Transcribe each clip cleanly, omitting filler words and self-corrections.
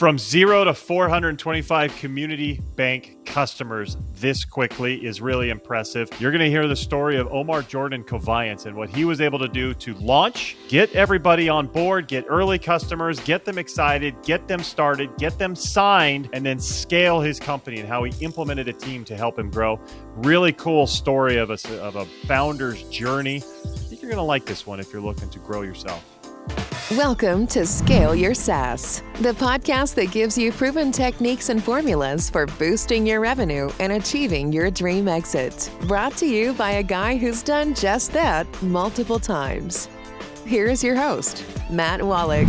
From 0 to 425 community bank customers this quickly is really impressive. You're going to hear the story of Omar Jordan Coviance and what he was able to do to launch, get everybody on board, get early customers, get them excited, get them started, get them signed, and then scale his company and how he implemented a team to help him grow. Really cool story of a founder's journey. I think you're going to like this one if you're looking to grow yourself. Welcome to Scale Your SaaS, the podcast that gives you proven techniques and formulas for boosting your revenue and achieving your dream exit. Brought to you by a guy who's done just that multiple times. Here's your host, Matt Wolach.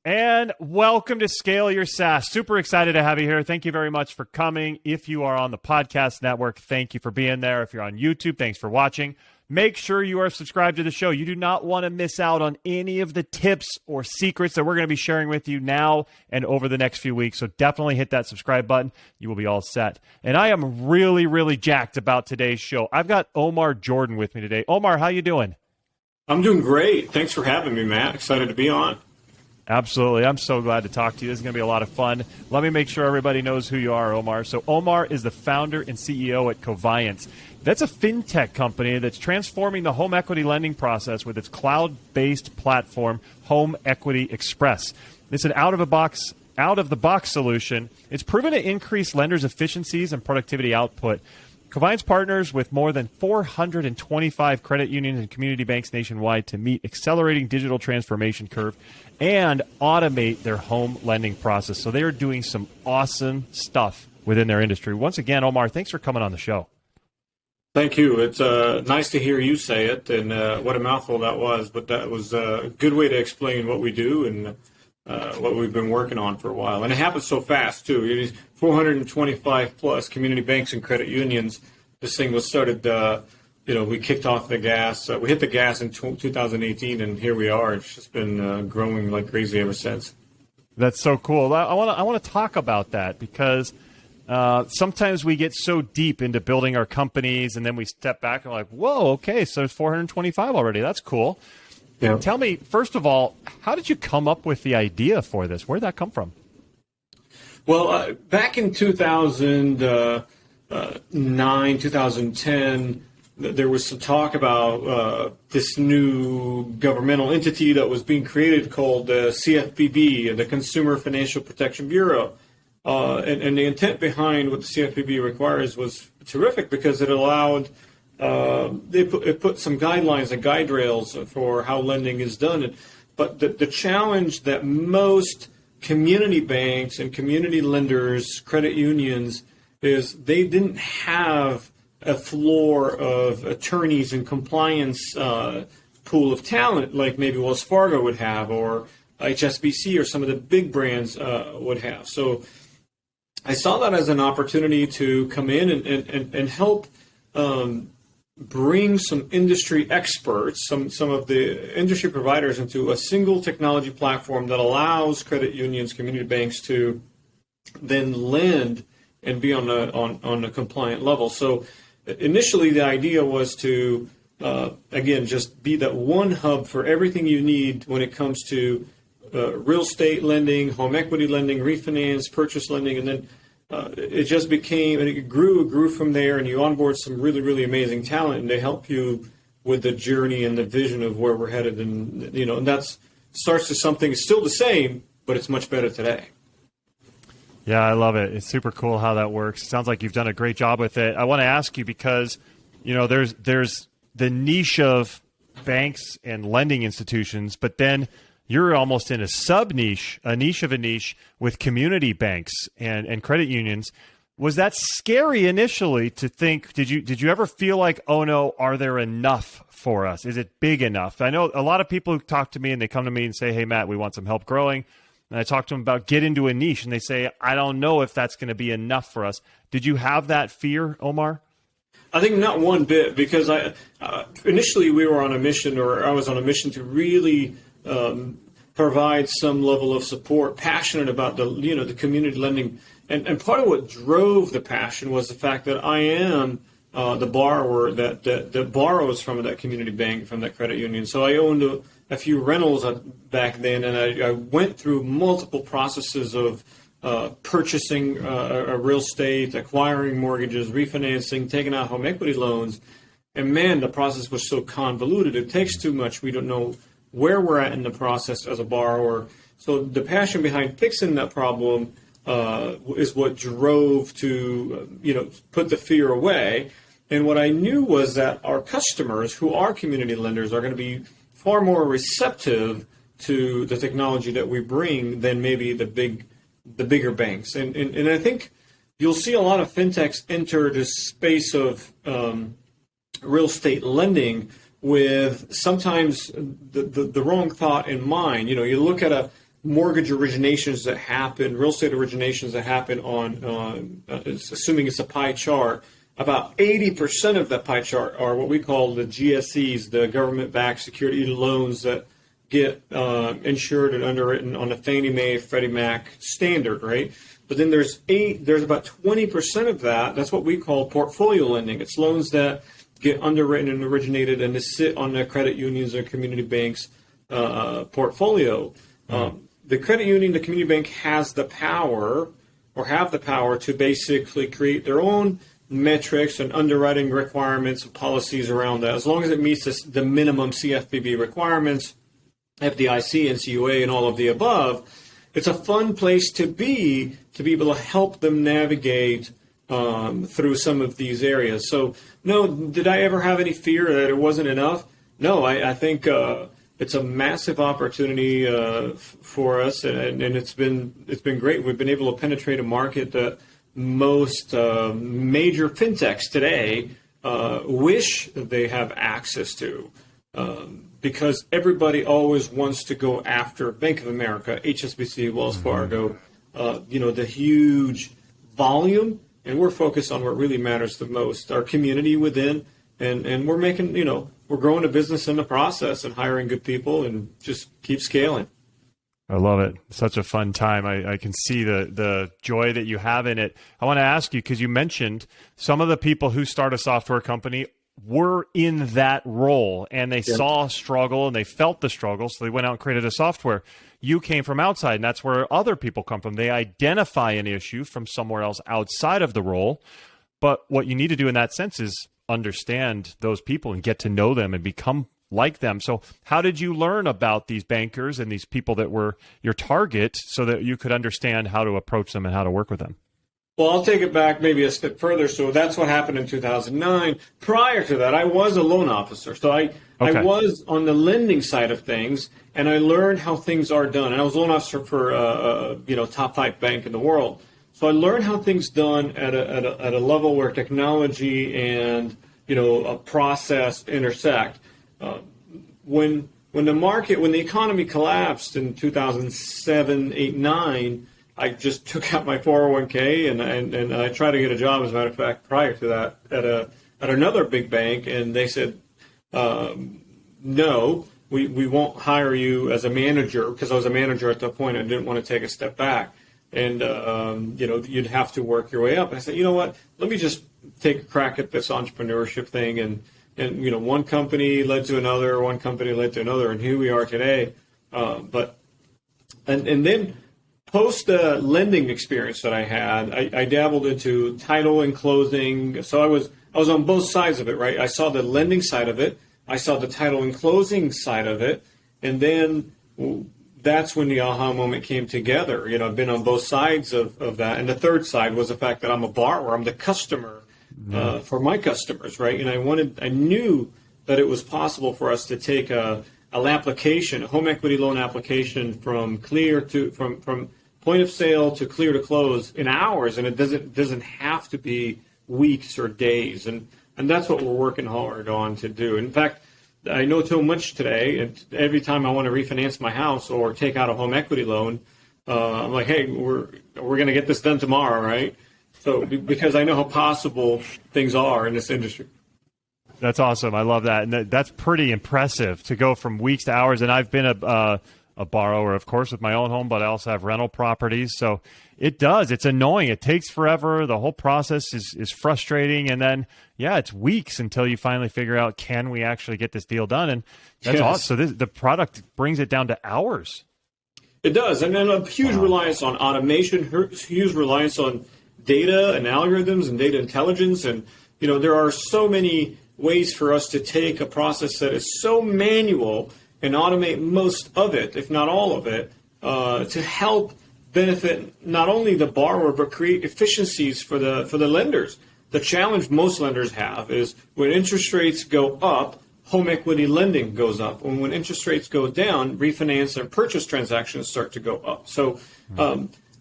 And welcome to Scale Your SaaS. Super excited to have you here. Thank you very much for coming. If you are on the podcast network, thank you for being there. If you're on YouTube, thanks for watching. Make sure you are subscribed to the show. You do not want to miss out on any of the tips or secrets that we're going to be sharing with you now and over the next few weeks. So definitely hit that subscribe button. You will be all set. And I am really, really jacked about today's show. I've got Omar Jordan with me today. Omar, how you doing? I'm doing great. Thanks for having me, Matt. Excited to be on. Absolutely. I'm so glad to talk to you. This is going to be a lot of fun. Let me make sure everybody knows who you are, Omar. So Omar is the founder and CEO at Coviance. That's a fintech company that's transforming the home equity lending process with its cloud-based platform, Home Equity Express. It's an out-of-the-box solution. It's proven to increase lenders' efficiencies and productivity output. Coviance partners with more than 425 credit unions and community banks nationwide to meet accelerating digital transformation curve and automate their home lending process. So they are doing some awesome stuff within their industry. Once again, Omar, thanks for coming on the show. Thank you. It's nice to hear you say it, and what a mouthful that was. But that was a good way to explain what we do and what we've been working on for a while. And it happens so fast, too. It is 425-plus community banks and credit unions. This thing was started, we kicked off the gas. We hit the gas in 2018, and here we are. It's just been growing like crazy ever since. That's so cool. I want to talk about that because sometimes we get so deep into building our companies, and then we step back and we're like, whoa, okay, so it's 425 already. That's cool. Yeah. Tell me, first of all, how did you come up with the idea for this? Where did that come from? Well, back in 2009, 2010, there was some talk about this new governmental entity that was being created called the CFPB, the Consumer Financial Protection Bureau. And the intent behind what the CFPB requires was terrific because it allowed it put some guidelines and guide rails for how lending is done. But the challenge that most community banks and community lenders, credit unions, is they didn't have a floor of attorneys and compliance pool of talent like maybe Wells Fargo would have or HSBC or some of the big brands would have. So I saw that as an opportunity to come in and help bring some industry experts, some of the industry providers into a single technology platform that allows credit unions, community banks to then lend and be on a compliant level. So initially the idea was to, again, just be that one hub for everything you need when it comes to real estate lending, home equity lending, refinance, purchase lending, and then it just became, and it grew from there, and you onboard some really, really amazing talent, and they help you with the journey and the vision of where we're headed, and and that's starts to something still the same, but it's much better today. Yeah, I love it. It's super cool how that works. It sounds like you've done a great job with it. I want to ask you because, there's the niche of banks and lending institutions, but then you're almost in a sub-niche, a niche of a niche with community banks and credit unions. Was that scary initially to think, did you ever feel like, oh no, are there enough for us? Is it big enough? I know a lot of people who talk to me and they come to me and say, hey, Matt, we want some help growing. And I talk to them about get into a niche and they say, I don't know if that's going to be enough for us. Did you have that fear, Omar? I think not one bit, because initially we were on a mission, or I was on a mission to really provide some level of support, passionate about the community lending, and part of what drove the passion was the fact that I am the borrower that borrows from that community bank, from that credit union. So I owned a few rentals back then, and I went through multiple processes of purchasing a real estate, acquiring mortgages, refinancing, taking out home equity loans. And man, the process was so convoluted. It takes too much. We don't know where we're at in the process as a borrower. So the passion behind fixing that problem is what drove to, put the fear away. And what I knew was that our customers, who are community lenders, are going to be far more receptive to the technology that we bring than maybe the bigger banks. And I think you'll see a lot of fintechs enter this space of real estate lending with sometimes the wrong thought in mind. You look at a mortgage originations that happen, real estate originations that happen on, assuming it's a pie chart, about 80% of that pie chart are what we call the GSEs, the government-backed security loans that get insured and underwritten on the Fannie Mae, Freddie Mac standard, right? But then there's about 20% of that. That's what we call portfolio lending. It's loans that get underwritten and originated and they sit on the credit unions or community banks portfolio. The credit union, the community bank has the power to basically create their own metrics and underwriting requirements and policies around that, as long as it meets the minimum CFPB requirements, FDIC, NCUA, and all of the above. It's a fun place to be able to help them navigate through some of these areas. So, no, did I ever have any fear that it wasn't enough? No, I think it's a massive opportunity for us, and it's been great. We've been able to penetrate a market that most major fintechs today wish they have access to, because everybody always wants to go after Bank of America, HSBC, Wells Fargo, the huge volume, and we're focused on what really matters the most, our community within, and we're making, we're growing a business in the process and hiring good people and just keep scaling. I love it. Such a fun time. I can see the joy that you have in it. I want to ask you, because you mentioned some of the people who start a software company were in that role and they saw struggle and they felt the struggle. So they went out and created a software. You came from outside, and that's where other people come from. They identify an issue from somewhere else outside of the role. But what you need to do in that sense is understand those people and get to know them and become like them. So how did you learn about these bankers and these people that were your target so that you could understand how to approach them and how to work with them? Well, I'll take it back maybe a step further. So that's what happened in 2009. Prior to that, I was a loan officer. So I was on the lending side of things, and I learned how things are done. And I was a loan officer for top 5 bank in the world. So I learned how things done at a level where technology and a process intersect. When the economy collapsed in 2007, 8, 9, I just took out my 401k and I tried to get a job, as a matter of fact, prior to that at another big bank, and they said, no, we won't hire you as a manager, because I was a manager at that point. I didn't want to take a step back, and you'd have to work your way up. And I said, you know what? Let me just take a crack at this entrepreneurship thing, and one company led to another, and here we are today. And then post the lending experience that I had, I dabbled into title and closing. So I was on both sides of it, right? I saw the lending side of it, I saw the title and closing side of it, and then that's when the aha moment came together. I've been on both sides of that, and the third side was the fact that I'm a borrower, I'm the customer. For my customers, right? And I knew that it was possible for us to take a application, a home equity loan application, from point of sale to clear to close in hours, and it doesn't have to be weeks or days, and that's what we're working hard on to do. In fact, I know too much today, and every time I want to refinance my house or take out a home equity loan, I'm like, hey, we're going to get this done tomorrow, right? So, because I know how possible things are in this industry. That's awesome. I love that. And that's pretty impressive to go from weeks to hours. And I've been a borrower, of course, with my own home, but I also have rental properties. So it's annoying. It takes forever. The whole process is frustrating. And then, it's weeks until you finally figure out, can we actually get this deal done? And that's awesome. So the product brings it down to hours. It does, and then a huge reliance on automation, huge reliance on data and algorithms and data intelligence. And there are so many ways for us to take a process that is so manual and automate most of it, if not all of it, to help benefit not only the borrower but create efficiencies for the lenders. The challenge most lenders have is when interest rates go up, home equity lending goes up. And when interest rates go down, refinance and purchase transactions start to go up. So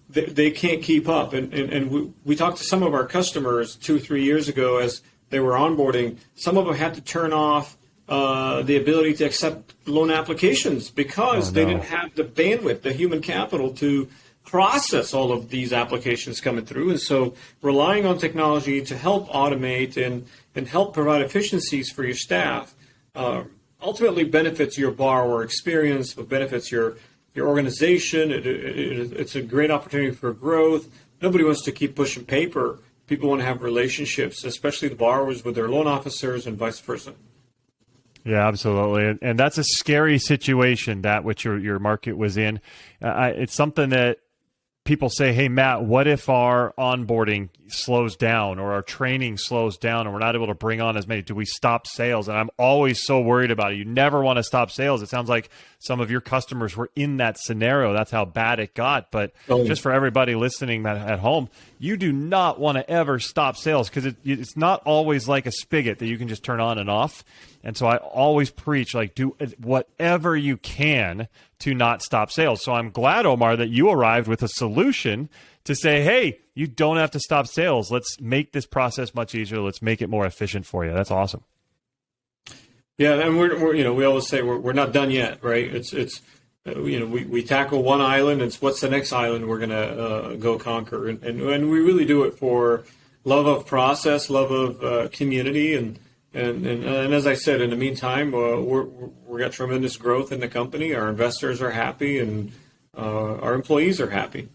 they can't keep up. And we talked to some of our customers 2-3 years ago as they were onboarding. Some of them had to turn off the ability to accept loan applications because they didn't have the bandwidth, the human capital to process all of these applications coming through. And so relying on technology to help automate and help provide efficiencies for your staff ultimately benefits your borrower experience, but benefits your organization. It's a great opportunity for growth. Nobody wants to keep pushing paper. People want to have relationships, especially the borrowers with their loan officers and vice versa. Yeah, absolutely. And that's a scary situation, that which your market was in. It's something that people say, hey, Matt, what if our onboarding slows down or our training slows down and we're not able to bring on as many? Do we stop sales? And I'm always so worried about it. You never want to stop sales. It sounds like some of your customers were in that scenario. That's how bad it got. But just for everybody listening at home, you do not want to ever stop sales because it's not always like a spigot that you can just turn on and off. And so I always preach, do whatever you can to not stop sales. So I'm glad, Omar, that you arrived with a solution to say, hey, you don't have to stop sales. Let's make this process much easier. Let's make it more efficient for you. That's awesome. Yeah, and we're we always say we're not done yet, right? It's we tackle one island. It's what's the next island we're gonna go conquer, and we really do it for love of process, love of community, and as I said, in the meantime, we got tremendous growth in the company. Our investors are happy, and our employees are happy.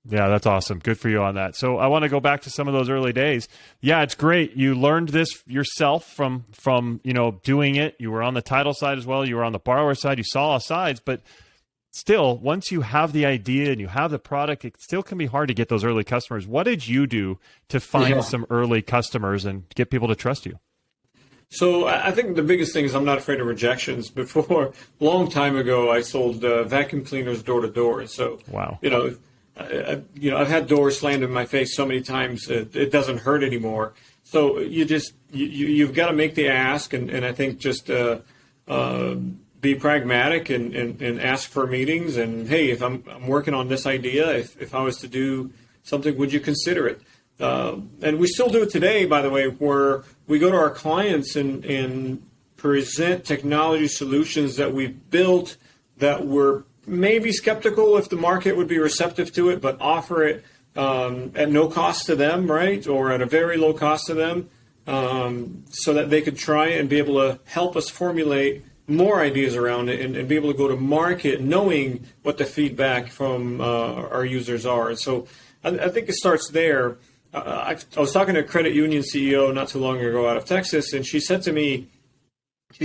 Yeah, that's awesome. Good for you on that. So I want to go back to some of those early days. Yeah, it's great. You learned this yourself from doing it. You were on the title side as well. You were on the borrower side. You saw all sides, but still, once you have the idea and you have the product, it still can be hard to get those early customers. What did you do to find some early customers and get people to trust you? So I think the biggest thing is I'm not afraid of rejections. Before, a long time ago, I sold vacuum cleaners door to door. So, wow. I've had doors slammed in my face so many times it doesn't hurt anymore. So you've got to make the ask, and I think just be pragmatic and ask for meetings. And hey, if I'm working on this idea, if I was to do something, would you consider it? And we still do it today, by the way, where we go to our clients and present technology solutions that we've built that we're maybe skeptical if the market would be receptive to it, but offer it at no cost to them, right? Or at a very low cost to them, so that they could try it and be able to help us formulate more ideas around it and be able to go to market knowing what the feedback from our users are. And so I think it starts there. I was talking to a credit union CEO not too long ago out of Texas, and she said to me,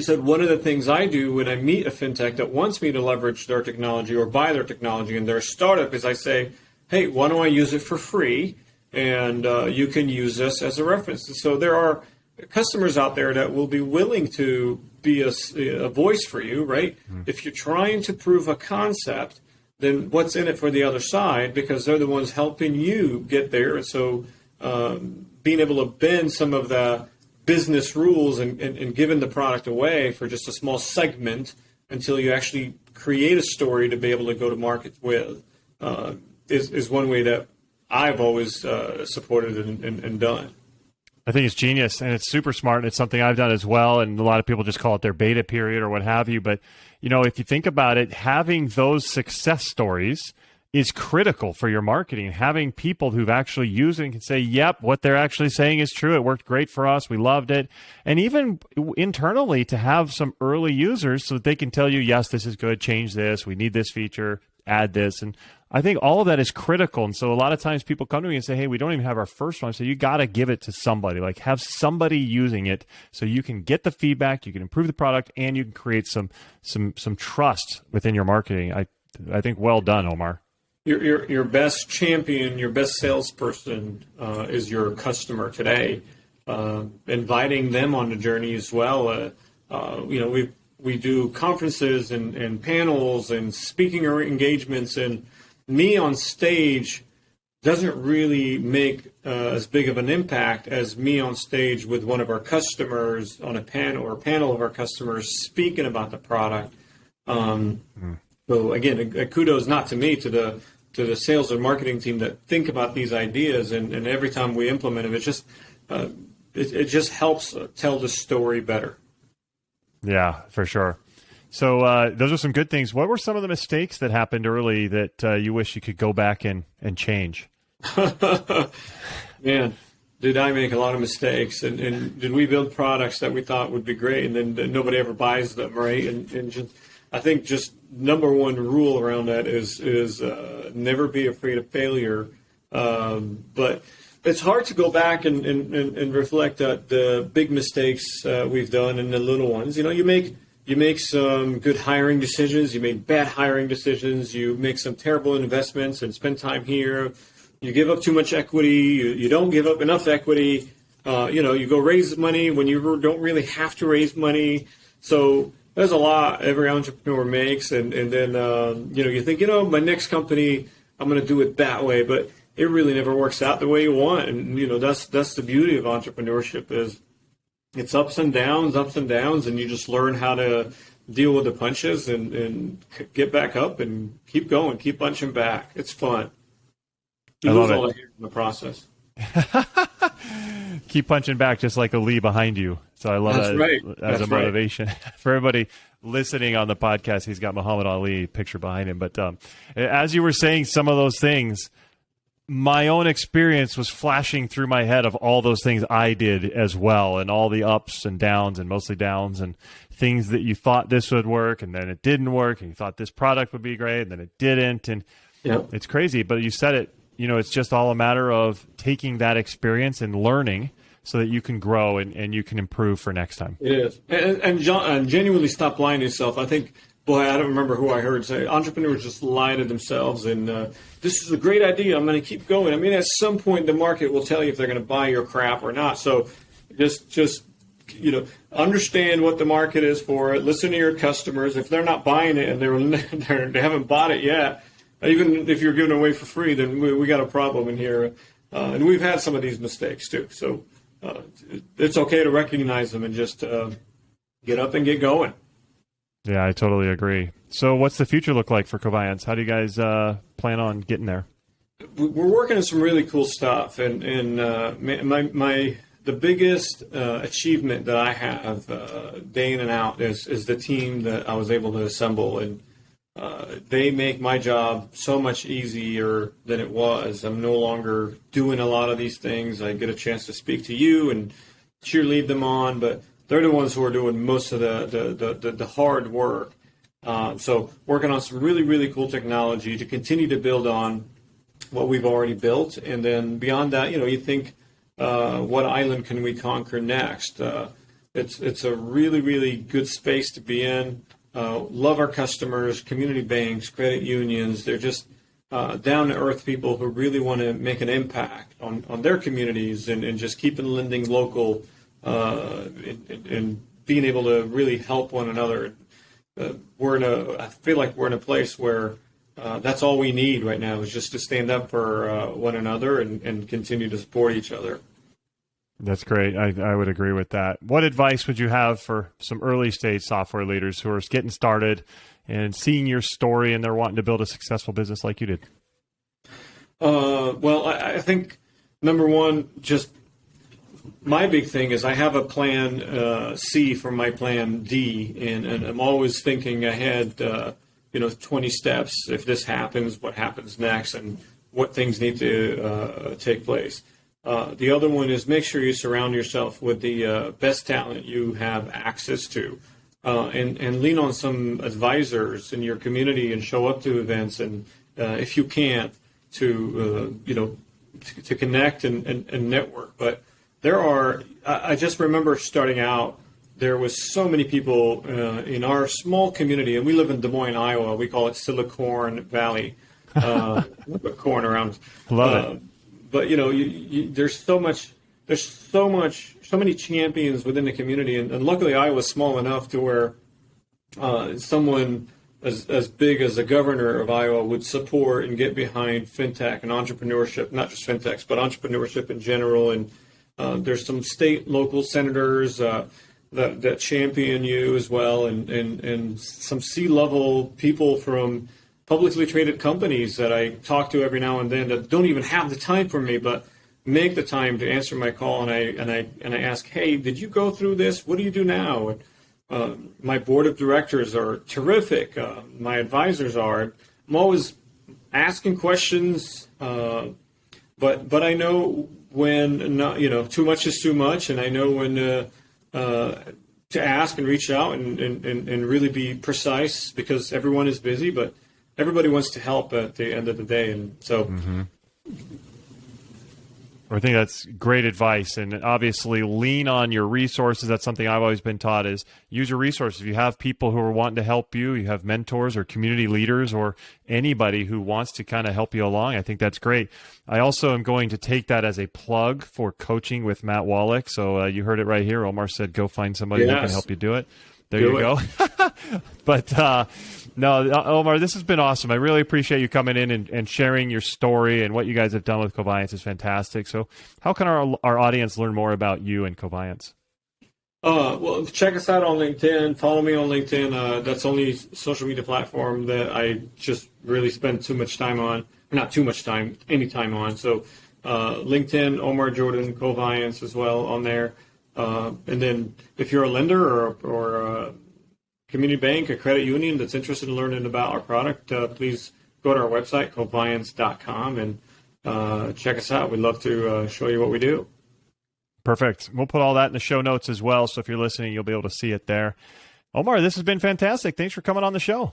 one of the things I do when I meet a fintech that wants me to leverage their technology or buy their technology in their startup is I say, hey, why don't I use it for free? And you can use this as a reference. And so there are customers out there that will be willing to be a voice for you, right? Mm-hmm. If you're trying to prove a concept, then what's in it for the other side? Because they're the ones helping you get there. And so being able to bend some of the business rules and giving the product away for just a small segment until you actually create a story to be able to go to market with is one way that I've always supported and done. I think it's genius, and it's super smart, and it's something I've done as well, and a lot of people just call it their beta period or what have you. But, if you think about it, having those success stories is critical for your marketing. Having people who've actually used it and can say, yep, what they're actually saying is true. It worked great for us. We loved it. And even internally to have some early users so that they can tell you, yes, this is good, change this, we need this feature, add this. And I think all of that is critical. And so a lot of times people come to me and say, hey, we don't even have our first one. So you got to give it to somebody, have somebody using it so you can get the feedback, you can improve the product, and you can create some trust within your marketing. I think well done, Omar. Your best champion, your best salesperson is your customer today. Inviting them on the journey as well. We do conferences and panels and speaking engagements, and me on stage doesn't really make as big of an impact as me on stage with one of our customers on a panel or a panel of our customers speaking about the product. So again, kudos not to me, to the sales and marketing team that think about these ideas, and every time we implement them, it just helps tell the story better. Yeah, for sure. So those are some good things. What were some of the mistakes that happened early that you wish you could go back and change? Man, did I make a lot of mistakes, and did we build products that we thought would be great, and then nobody ever buys them, right? And I think just number one rule around that is never be afraid of failure. But it's hard to go back and reflect the big mistakes we've done and the little ones. You make some good hiring decisions, you make bad hiring decisions, you make some terrible investments and spend time here. You give up too much equity, you don't give up enough equity. You go raise money when you don't really have to raise money. So there's a lot every entrepreneur makes, and then you think, my next company, I'm going to do it that way, but it really never works out the way you want. And that's the beauty of entrepreneurship, is it's ups and downs, and you just learn how to deal with the punches and get back up and keep going, keep punching back. It's fun. You lose all the hair in the process. Keep punching back, just like a Lee behind you. So I love that as a motivation for everybody listening on the podcast. He's got Muhammad Ali picture behind him. But as you were saying some of those things, my own experience was flashing through my head of all those things I did as well, and all the ups and downs, and mostly downs, and things that you thought this would work and then it didn't work, and you thought this product would be great and then it didn't. And It's crazy, but you said it. It's just all a matter of taking that experience and learning so that you can grow and you can improve for next time. It is. And genuinely stop lying to yourself. I think, I don't remember who I heard say, entrepreneurs just lie to themselves, and this is a great idea, I'm going to keep going. I mean, at some point, the market will tell you if they're going to buy your crap or not. So just understand what the market is for it. Listen to your customers. If they're not buying it and they haven't bought it yet, even if you're giving it away for free, then we got a problem in here. And we've had some of these mistakes too. So it's okay to recognize them and just get up and get going. Yeah, I totally agree. So what's the future look like for Coviance? How do you guys plan on getting there? We're working on some really cool stuff. And the biggest achievement that I have day in and out is the team that I was able to assemble. And they make my job so much easier than it was. I'm no longer doing a lot of these things. I get a chance to speak to you and cheerlead them on, but they're the ones who are doing most of the hard work. So working on some really, really cool technology to continue to build on what we've already built. And then beyond that, you think, what island can we conquer next? It's a really, really good space to be in. Love our customers, community banks, credit unions. They're just down-to-earth people who really want to make an impact on their communities and just keeping lending local and being able to really help one another. I feel like we're in a place where that's all we need right now, is just to stand up for one another and continue to support each other. That's great. I would agree with that. What advice would you have for some early stage software leaders who are getting started and seeing your story and they're wanting to build a successful business like you did? I think number one, just my big thing is I have a plan C for my plan D, and I'm always thinking ahead, 20 steps. If this happens, what happens next, and what things need to take place. The other one is make sure you surround yourself with the best talent you have access to, and lean on some advisors in your community and show up to events, and if you can't, to connect and network. But I just remember starting out there was so many people in our small community, and we live in Des Moines, Iowa. We call it Silicon Valley. Corn around. Love it. But there's so many champions within the community, and luckily Iowa's small enough to where someone as big as the governor of Iowa would support and get behind fintech and entrepreneurship, not just fintechs, but entrepreneurship in general. And there's some state, local senators that champion you as well, and some C-level people from publicly traded companies that I talk to every now and then that don't even have the time for me, but make the time to answer my call. And I ask, hey, did you go through this? What do you do now? My board of directors are terrific. My advisors are. I'm always asking questions, but I know when not, too much is too much, and I know when to ask and reach out and really be precise, because everyone is busy, but everybody wants to help at the end of the day. And so I think that's great advice. And obviously lean on your resources. That's something I've always been taught, is use your resources. If you have people who are wanting to help you, you have mentors or community leaders or anybody who wants to kind of help you along, I think that's great. I also am going to take that as a plug for coaching with Matt Wolach. So you heard it right here. Omar said, go find somebody who can help you do it. There you go. But no, Omar, this has been awesome. I really appreciate you coming in and sharing your story, and what you guys have done with Coviance is fantastic. So how can our audience learn more about you and Coviance? Well, check us out on LinkedIn. Follow me on LinkedIn. That's the only social media platform that I just really spend too much time on. Not too much time, any time on. So LinkedIn, Omar Jordan, Coviance as well on there. And then if you're a lender or a community bank, a credit union that's interested in learning about our product, please go to our website, coviance.com, and check us out. We'd love to show you what we do. Perfect. We'll put all that in the show notes as well, so if you're listening, you'll be able to see it there. Omar, this has been fantastic. Thanks for coming on the show.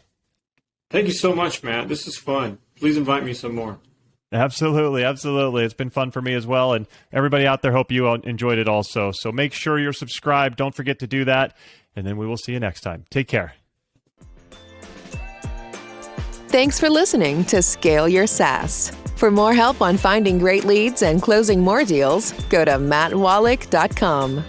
Thank you so much, Matt. This is fun. Please invite me some more. Absolutely. It's been fun for me as well. And everybody out there, hope you enjoyed it also. So make sure you're subscribed. Don't forget to do that. And then we will see you next time. Take care. Thanks for listening to Scale Your SaaS. For more help on finding great leads and closing more deals, go to mattwolach.com.